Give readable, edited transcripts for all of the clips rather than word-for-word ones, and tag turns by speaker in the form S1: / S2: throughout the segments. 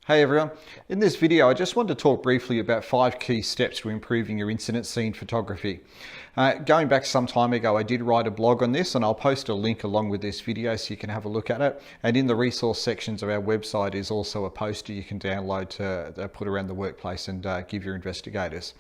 S1: Hey everyone, in this video I just wanted to talk briefly about 5 key steps to improving your incident scene photography. Going back some time ago I did write a blog on this and I'll post a link along with this video so you can have a look at it, and in the resource sections of our website is also a poster you can download to put around the workplace and give your investigators.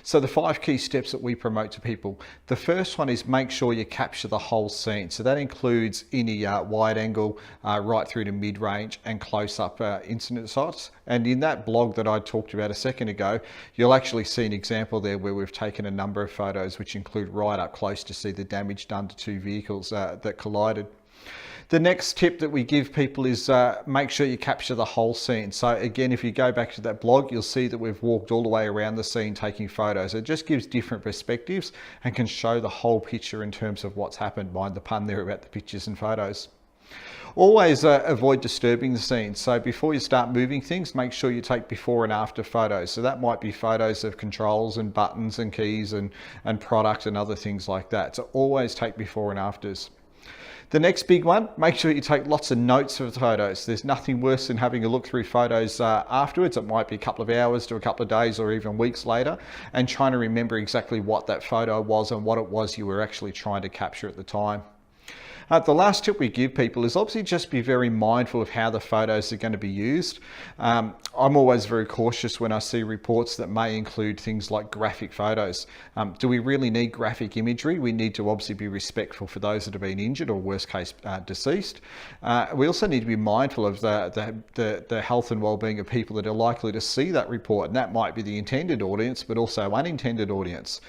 S1: So the 5 key steps that we promote to people, the first one is make sure you capture the whole scene. So that includes any wide angle right through to mid-range and close-up incident shots. And in that blog that I talked about a second ago, you'll actually see an example there where we've taken a number of photos which include right up close to see the damage done to 2 vehicles that collided. The next tip that we give people is make sure you capture the whole scene. So again, if you go back to that blog, you'll see that we've walked all the way around the scene taking photos. It just gives different perspectives and can show the whole picture in terms of what's happened. Mind the pun there about the pictures and photos. Always avoid disturbing the scene. So before you start moving things, make sure you take before and after photos. So that might be photos of controls and buttons and keys and product and other things like that. So always take before and afters. The next big one, make sure you take lots of notes of the photos. There's nothing worse than having a look through photos afterwards. It might be a couple of hours to a couple of days or even weeks later, and trying to remember exactly what that photo was and what it was you were actually trying to capture at the time. The last tip we give people is obviously just be very mindful of how the photos are going to be used. I'm always very cautious when I see reports that may include things like graphic photos. Do we really need graphic imagery? We need to obviously be respectful for those that have been injured or worst case deceased. We also need to be mindful of the health and well-being of people that are likely to see that report, and that might be the intended audience but also unintended audience.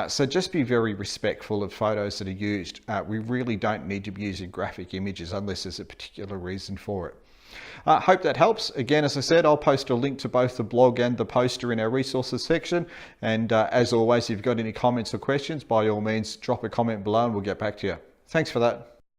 S1: So just be very respectful of photos that are used. We really don't need to be using graphic images unless there's a particular reason for it. Hope that helps. Again, as I said, I'll post a link to both the blog and the poster in our resources section. And as always, if you've got any comments or questions, by all means, drop a comment below and we'll get back to you. Thanks for that.